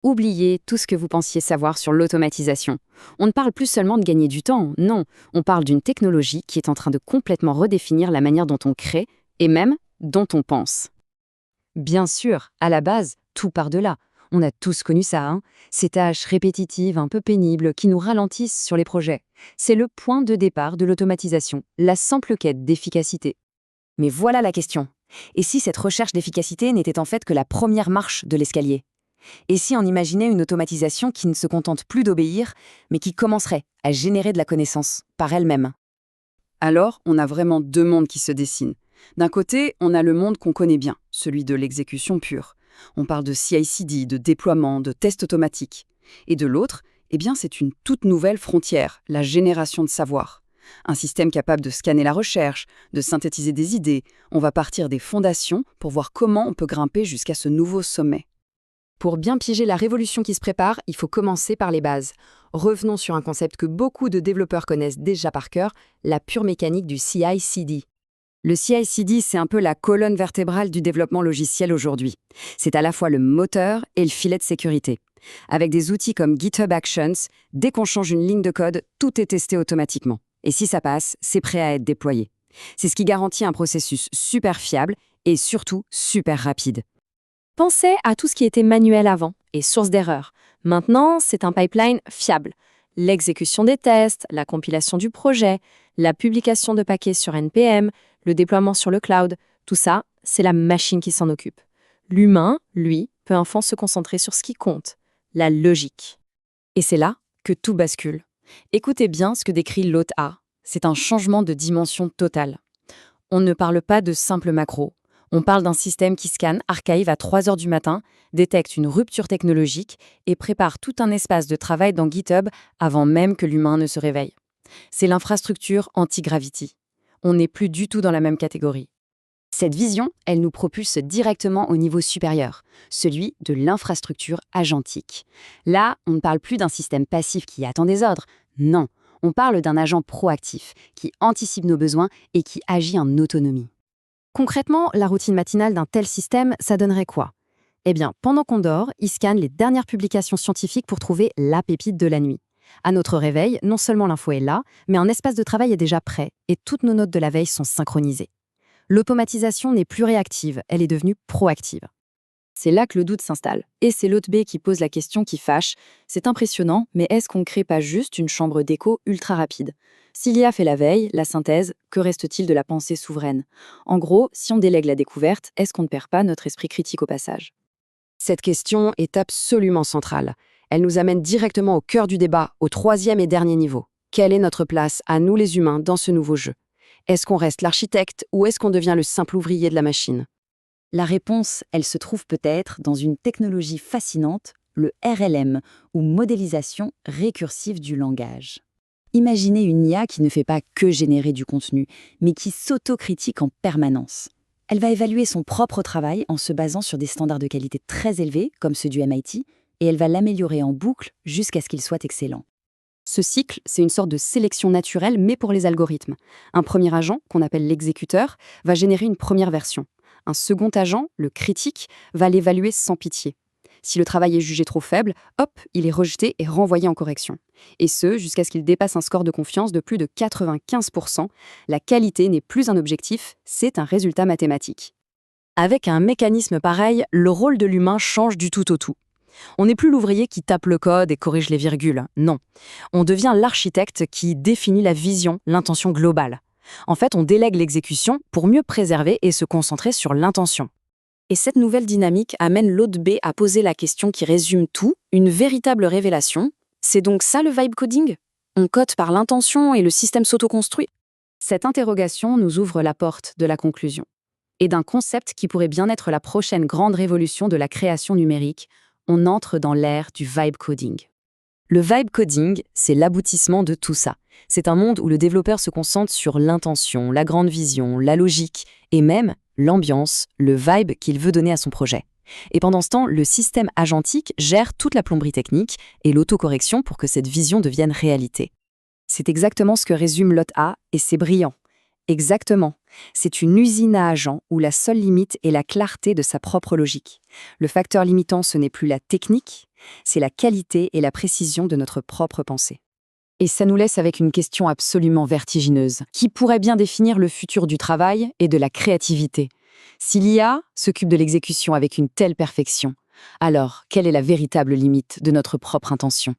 Oubliez tout ce que vous pensiez savoir sur l'automatisation. On ne parle plus seulement de gagner du temps, non, on parle d'une technologie qui est en train de complètement redéfinir la manière dont on crée et même dont on pense. Bien sûr, à la base, tout part de là. On a tous connu ça, hein, ces tâches répétitives, un peu pénibles, qui nous ralentissent sur les projets. C'est le point de départ de l'automatisation, la simple quête d'efficacité. Mais voilà la question. Et si cette recherche d'efficacité n'était en fait que la première marche de l'escalier? Et si on imaginait une automatisation qui ne se contente plus d'obéir, mais qui commencerait à générer de la connaissance par elle-même? Alors, on a vraiment deux mondes qui se dessinent. D'un côté, on a le monde qu'on connaît bien, celui de l'exécution pure. On parle de CI/CD, de déploiement, de tests automatiques. Et de l'autre, eh bien, c'est une toute nouvelle frontière, la génération de savoir. Un système capable de scanner la recherche, de synthétiser des idées. On va partir des fondations pour voir comment on peut grimper jusqu'à ce nouveau sommet. Pour bien piger la révolution qui se prépare, il faut commencer par les bases. Revenons sur un concept que beaucoup de développeurs connaissent déjà par cœur, la pure mécanique du CI/CD. Le CI/CD, c'est un peu la colonne vertébrale du développement logiciel aujourd'hui. C'est à la fois le moteur et le filet de sécurité. Avec des outils comme GitHub Actions, dès qu'on change une ligne de code, tout est testé automatiquement. Et si ça passe, c'est prêt à être déployé. C'est ce qui garantit un processus super fiable et surtout super rapide. Pensez à tout ce qui était manuel avant et source d'erreur. Maintenant, c'est un pipeline fiable. L'exécution des tests, la compilation du projet, la publication de paquets sur NPM, le déploiement sur le cloud, tout ça, c'est la machine qui s'en occupe. L'humain, lui, peut enfin se concentrer sur ce qui compte, la logique. Et c'est là que tout bascule. Écoutez bien ce que décrit l'hôte A. C'est un changement de dimension totale. On ne parle pas de simples macros. On parle d'un système qui scanne, archive à 3 heures du matin, détecte une rupture technologique et prépare tout un espace de travail dans GitHub avant même que l'humain ne se réveille. C'est l'infrastructure anti-gravity. On n'est plus du tout dans la même catégorie. Cette vision, elle nous propulse directement au niveau supérieur, celui de l'infrastructure agentique. Là, on ne parle plus d'un système passif qui attend des ordres. Non, on parle d'un agent proactif qui anticipe nos besoins et qui agit en autonomie. Concrètement, la routine matinale d'un tel système, ça donnerait quoi? Eh bien, pendant qu'on dort, il scanne les dernières publications scientifiques pour trouver la pépite de la nuit. À notre réveil, non seulement l'info est là, mais un espace de travail est déjà prêt et toutes nos notes de la veille sont synchronisées. L'automatisation n'est plus réactive, elle est devenue proactive. C'est là que le doute s'installe. Et c'est l'hôte B qui pose la question qui fâche. C'est impressionnant, mais est-ce qu'on ne crée pas juste une chambre d'écho ultra rapide? S'il y a fait la veille, la synthèse, que reste-t-il de la pensée souveraine? En gros, si on délègue la découverte, est-ce qu'on ne perd pas notre esprit critique au passage? Cette question est absolument centrale. Elle nous amène directement au cœur du débat, au troisième et dernier niveau. Quelle est notre place, à nous les humains, dans ce nouveau jeu? Est-ce qu'on reste l'architecte ou est-ce qu'on devient le simple ouvrier de la machine? La réponse, elle se trouve peut-être dans une technologie fascinante, le RLM, ou modélisation récursive du langage. Imaginez une IA qui ne fait pas que générer du contenu, mais qui s'autocritique en permanence. Elle va évaluer son propre travail en se basant sur des standards de qualité très élevés, comme ceux du MIT, et elle va l'améliorer en boucle jusqu'à ce qu'il soit excellent. Ce cycle, c'est une sorte de sélection naturelle, mais pour les algorithmes. Un premier agent, qu'on appelle l'exécuteur, va générer une première version. Un second agent, le critique, va l'évaluer sans pitié. Si le travail est jugé trop faible, hop, il est rejeté et renvoyé en correction. Et ce, jusqu'à ce qu'il dépasse un score de confiance de plus de 95%. La qualité n'est plus un objectif, c'est un résultat mathématique. Avec un mécanisme pareil, le rôle de l'humain change du tout au tout. On n'est plus l'ouvrier qui tape le code et corrige les virgules, non. On devient l'architecte qui définit la vision, l'intention globale. En fait, on délègue l'exécution pour mieux préserver et se concentrer sur l'intention. Et cette nouvelle dynamique amène l'hôte B à poser la question qui résume tout, une véritable révélation. C'est donc ça le vibe coding? On code par l'intention et le système s'autoconstruit? Cette interrogation nous ouvre la porte de la conclusion. Et d'un concept qui pourrait bien être la prochaine grande révolution de la création numérique, on entre dans l'ère du vibe coding. Le vibe coding, c'est l'aboutissement de tout ça. C'est un monde où le développeur se concentre sur l'intention, la grande vision, la logique et même l'ambiance, le vibe qu'il veut donner à son projet. Et pendant ce temps, le système agentique gère toute la plomberie technique et l'autocorrection pour que cette vision devienne réalité. C'est exactement ce que résume l'hôte A et c'est brillant. Exactement. C'est une usine à agents où la seule limite est la clarté de sa propre logique. Le facteur limitant, ce n'est plus la technique, c'est la qualité et la précision de notre propre pensée. Et ça nous laisse avec une question absolument vertigineuse, qui pourrait bien définir le futur du travail et de la créativité. Si l'IA s'occupe de l'exécution avec une telle perfection, alors quelle est la véritable limite de notre propre intention ?